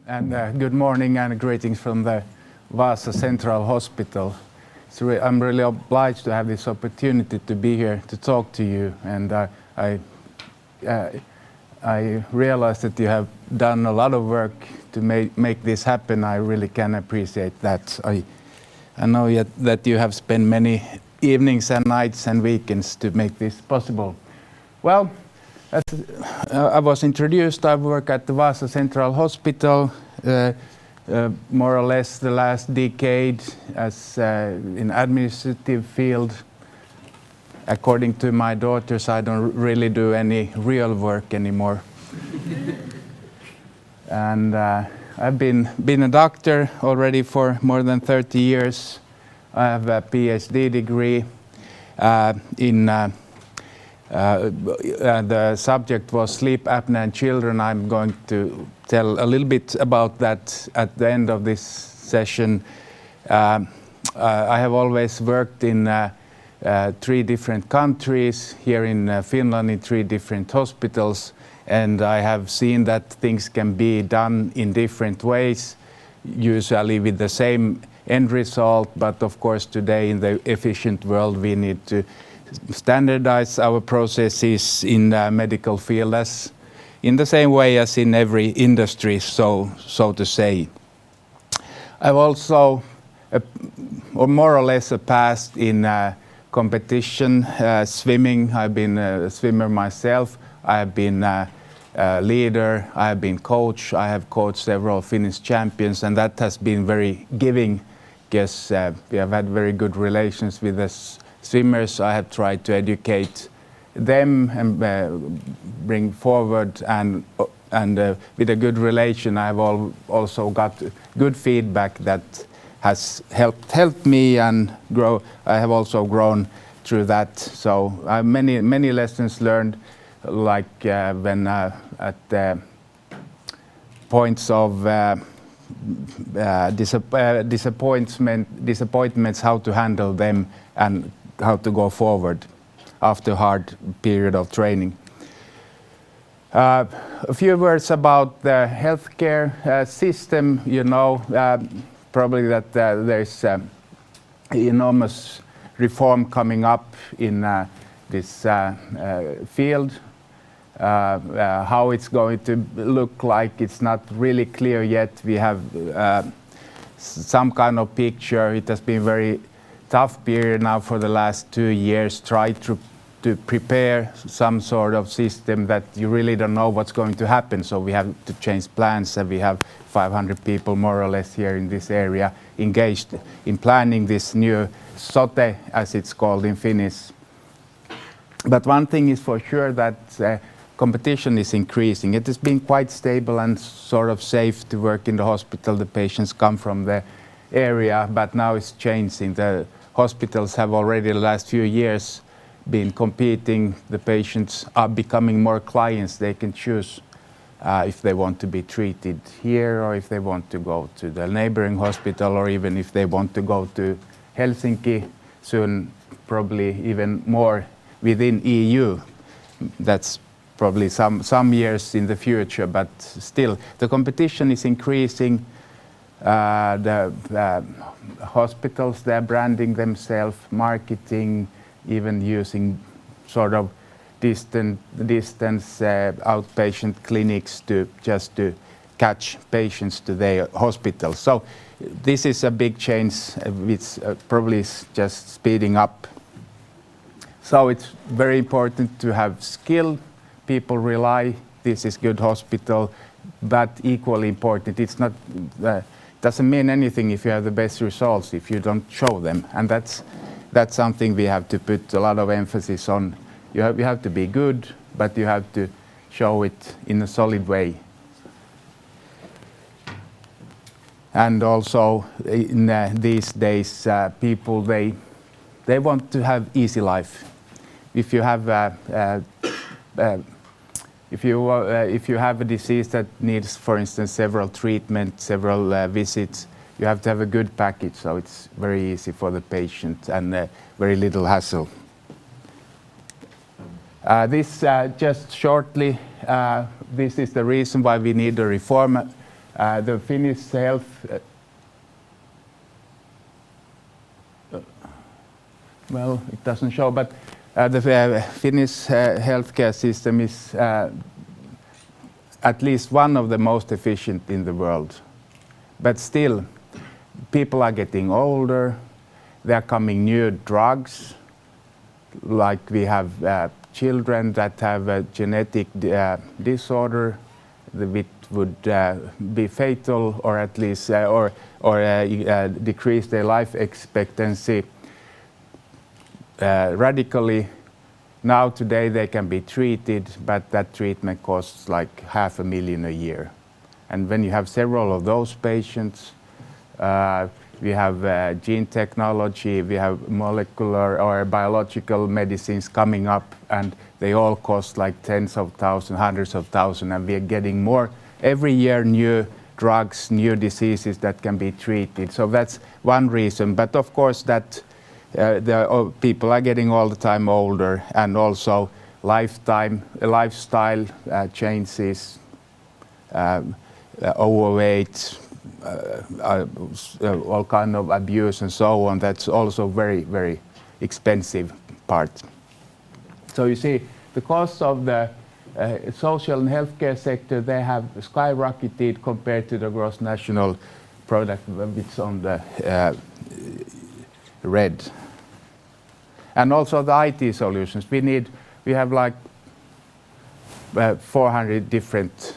and good morning and greetings from the Vasa Central Hospital. I'm really obliged to have this opportunity to be here to talk to you, and I realize that you have done a lot of work to make this happen. I really can appreciate that. I know that you have spent many evenings and nights and weekends to make this possible. Well, as I was introduced, I work at the Vasa Central Hospital, more or less the last decade as in administrative field. According to my daughters, I don't really do any real work anymore. And I've been a doctor already for more than 30 years. I have a PhD degree in the subject was sleep apnea in children. I'm going to tell a little bit about that at the end of this session. I have always worked in 3 different countries, here in Finland in 3 different hospitals, and I have seen that things can be done in different ways, usually with the same end result, but of course today in the efficient world we need to standardize our processes in the medical field as in the same way as in every industry, so to say. I've also or more or less a past in competition swimming. I've been a swimmer myself. I have been a leader. I have been coach. I have coached several Finnish champions, and that has been very giving because we have had very good relations with the swimmers. I have tried to educate them and bring forward, and with a good relation, I have also got good feedback that has helped me and grow. I have also grown through that. So I have many lessons learned, like when at the points of disappointments, how to handle them and how to go forward after a hard period of training. A few words about the healthcare system. You know probably that there's enormous reform coming up in this field. How it's going to look like, it's not really clear yet. We have some kind of picture. It has been very tough period now for the last 2 years, try to prepare some sort of system that you really don't know what's going to happen. So we have to change plans, and we have 500 people more or less here in this area engaged in planning this new sote, as it's called in Finnish. But one thing is for sure, that competition is increasing. It has been quite stable and sort of safe to work in the hospital. The patients come from the area, but now it's changing. The hospitals have already the last few years been competing. The patients are becoming more clients. They can choose if they want to be treated here, or if they want to go to the neighboring hospital, or even if they want to go to Helsinki, soon probably even more within EU. That's probably some years in the future, but still the competition is increasing. The hospitals, they're branding themselves, marketing, even using sort of distance outpatient clinics to catch patients to their hospitals. So this is a big change, which probably is just speeding up. So it's very important to have skill. People rely, this is good hospital, but equally important, it's not doesn't mean anything if you have the best results if you don't show them, and that's something we have to put a lot of emphasis on. You have to be good, but you have to show it in a solid way. And also in these days, people they want to have easy life. If you have if you have a disease that needs, for instance, several treatments, several visits, you have to have a good package, so it's very easy for the patient and very little hassle. This just shortly, this is the reason why we need a reform The Finnish health well, it doesn't show, but the Finnish healthcare system is at least one of the most efficient in the world. But still, people are getting older, there are coming new drugs, like we have children that have a genetic disorder which would be fatal or at least decrease their life expectancy radically. Now today they can be treated, but that treatment costs like $500,000 a year. And when you have several of those patients, we have gene technology, we have molecular or biological medicines coming up, and they all cost like tens of thousands, hundreds of thousands, and we are getting more every year, new drugs, new diseases that can be treated. So that's one reason. But of course that people are getting all the time older, and also lifestyle changes, overweight, all kind of abuse and so on. That's also very, very expensive part. So you see, the costs of the social and healthcare sector, they have skyrocketed compared to the gross national product, which is on the red. And also the IT solutions. We have like 400 different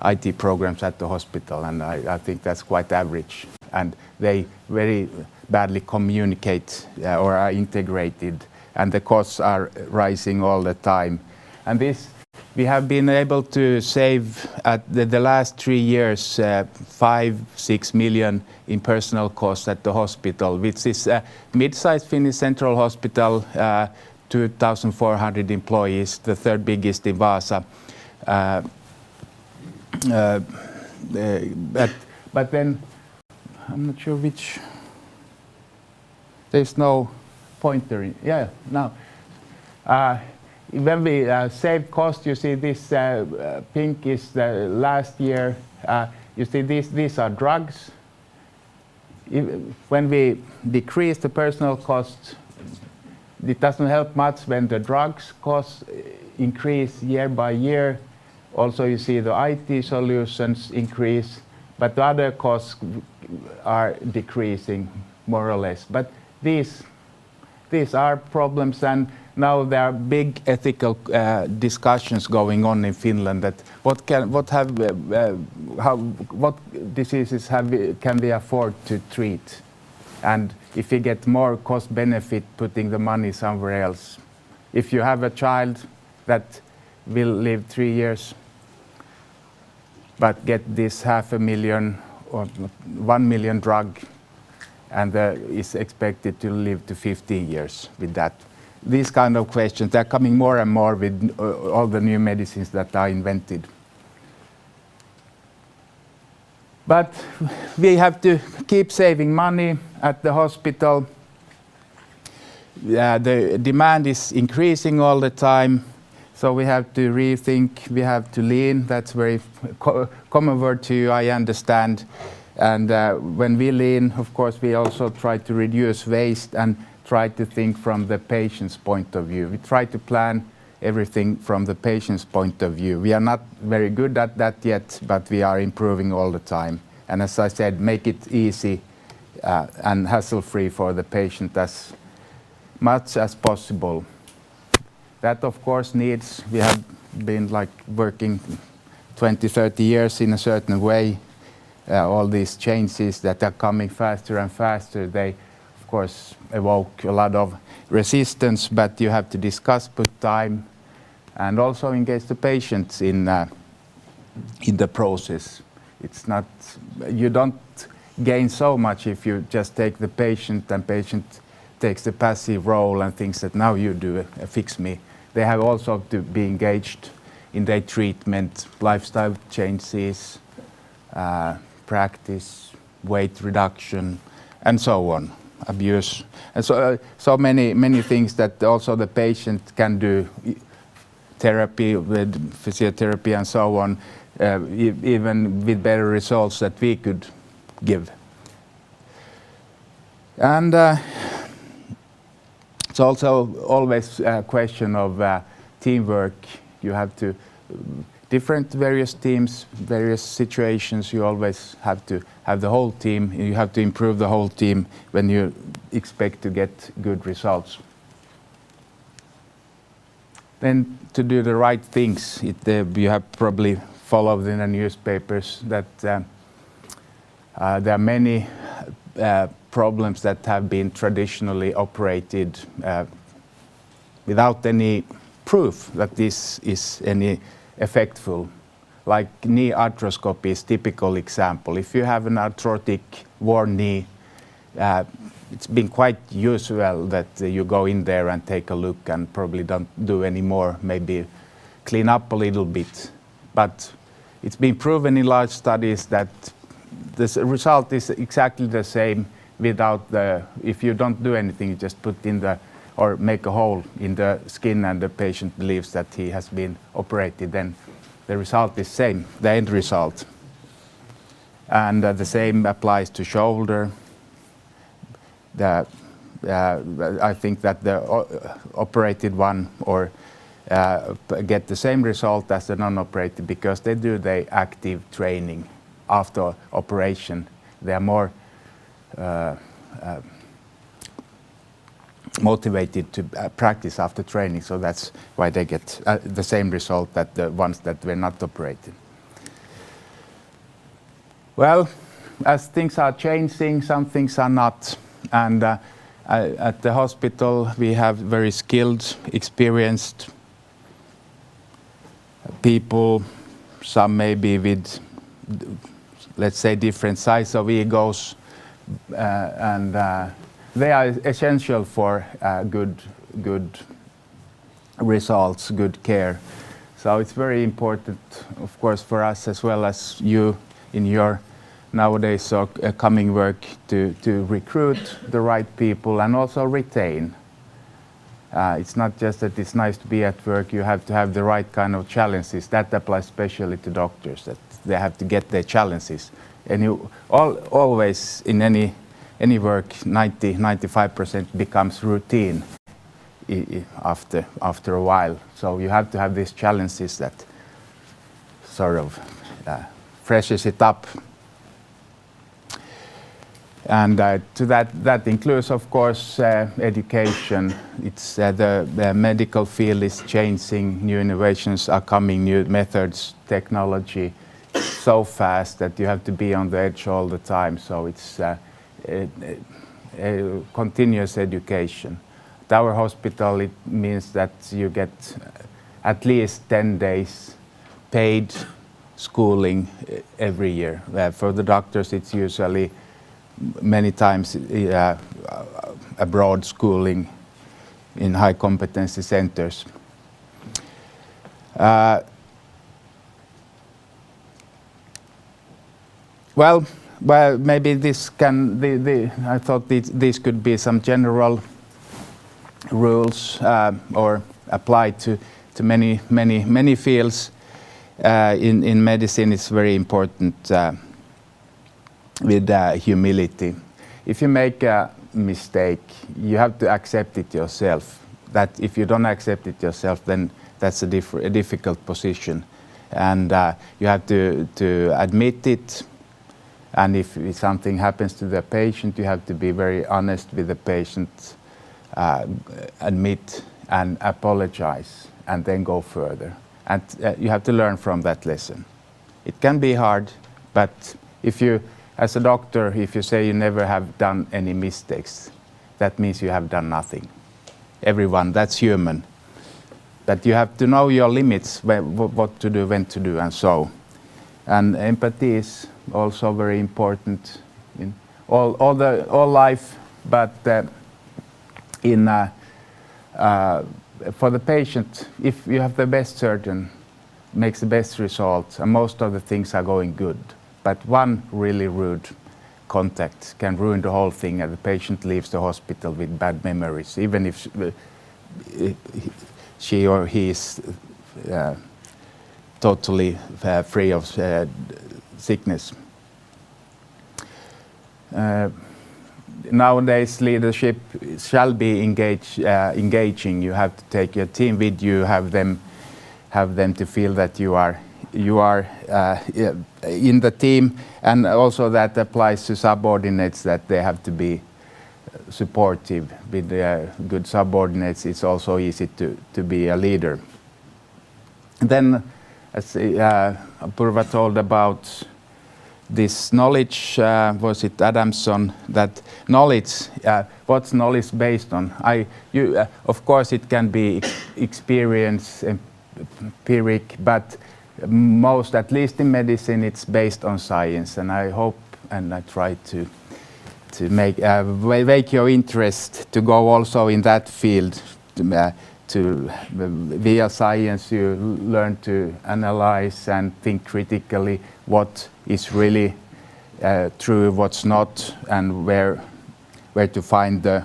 IT programs at the hospital, and I think that's quite average. And they very badly communicate or are integrated, and the costs are rising all the time. And this, we have been able to save at the last 3 years 5-6 million in personal costs at the hospital, which is a mid-sized Finnish central hospital, 2,400 employees, the third biggest in Vaasa. But then I'm not sure which. There's no pointer in. Yeah, now. When we save cost, you see this pink is the last year. You see these are drugs. When we decrease the personal costs, it doesn't help much when the drugs costs increase year by year. Also, you see the IT solutions increase, but the other costs are decreasing more or less. But these are problems, and now there are big ethical discussions going on in Finland that what diseases can we afford to treat, and if you get more cost benefit putting the money somewhere else. If you have a child that will live 3 years but get this $500,000 or $1 million drug, and is expected to live to 15 years with that. These kind of questions, they're coming more and more with all the new medicines that are invented. But we have to keep saving money at the hospital. The demand is increasing all the time, so we have to rethink, we have to lean. That's very common word to you, I understand. And when we lean, of course, we also try to reduce waste and try to think from the patient's point of view. We try to plan everything from the patient's point of view. We are not very good at that yet, but we are improving all the time. And as I said, make it easy and hassle-free for the patient as much as possible. That, of course, needs, we have been like working 20, 30 years in a certain way. All these changes that are coming faster and faster, they, of course, evoke a lot of resistance, but you have to discuss, put time, and also engage the patients in the process. It's not, you don't gain so much if you just take the patient and patient takes the passive role and thinks that now you do it, fix me. They have also to be engaged in their treatment, lifestyle changes, practice, weight reduction, and so on, abuse. And so many things that also the patient can do, therapy with physiotherapy and so on. even with better results that we could give. And it's also always a question of teamwork. You have to, various teams, various situations, you always have to have the whole team. You have to improve the whole team when you expect to get good results. Then to do the right things, you have probably followed in the newspapers that there are many problems that have been traditionally operated without any proof that this is any effectful. Like knee arthroscopy is typical example. If you have an arthrotic worn knee, it's been quite usual that you go in there and take a look and probably don't do any more, maybe clean up a little bit. But it's been proven in large studies that the result is exactly the same without if you don't do anything, you just put in or make a hole in the skin and the patient believes that he has been operated, then the result is same, the end result. And the same applies to shoulder. I think that the operated one or get the same result as the non-operated because they do the active training after operation. They are more motivated to practice after training, so that's why they get the same result that the ones that were not operated. Well, as things are changing, some things are not. And at the hospital, we have very skilled, experienced people, some maybe with, let's say, different size of egos, and they are essential for good results, good care. So it's very important, of course, for us as well as you in your nowadays coming work to recruit the right people and also retain. It's not just that it's nice to be at work, you have to have the right kind of challenges. That applies especially to doctors, that they have to get their challenges. And you always in any work, 90-95% becomes routine after a while. So you have to have these challenges that sort of freshes it up. And to that includes, of course, education. It's the medical field is changing, new innovations are coming, new methods, technology, so fast that you have to be on the edge all the time. So it's a continuous education. At our hospital, it means that you get at least 10 days paid schooling every year. For the doctors, it's usually many times abroad schooling in high competency centers. Well, maybe this can. I thought these could be some general rules or apply to many fields. In medicine, it's very important with humility. If you make a mistake, you have to accept it yourself. That if you don't accept it yourself, then that's a difficult position, and you have to admit it. And if something happens to the patient, you have to be very honest with the patient, admit and apologize, and then go further. And you have to learn from that lesson. It can be hard, but if you, as a doctor, if you say you never have done any mistakes, that means you have done nothing. Everyone, that's human. But you have to know your limits, what to do, when to do, and so. And empathy is also very important in all life, but for the patient, if you have the best surgeon, makes the best results, and most of the things are going good, but one really rude contact can ruin the whole thing, and the patient leaves the hospital with bad memories, even if she or he is totally free of sickness. Nowadays, leadership shall be engaging. You have to take your team with you, have them to feel that you are in the team, and also that applies to subordinates, that they have to be supportive. With good subordinates, it's also easy to be a leader. And then, as Apurva told about this knowledge, was it Adamson, that knowledge, what's knowledge based on? Of course it can be experience, empiric, but most, at least in medicine, it's based on science. And I hope, and I try to make wake your interest to go also in that field. Via science, you learn to analyze and think critically what is really true, what's not, and where to find the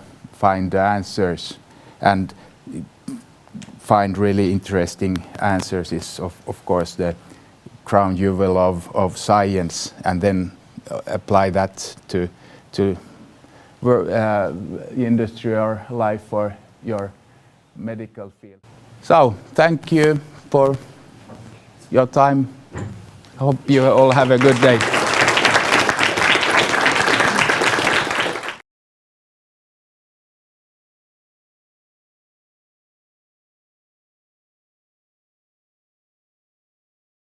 answers, and find really interesting answers is of course the crown jewel of science, and then apply that to industry or life or your medical field. So thank you for your time. I hope you all have a good day.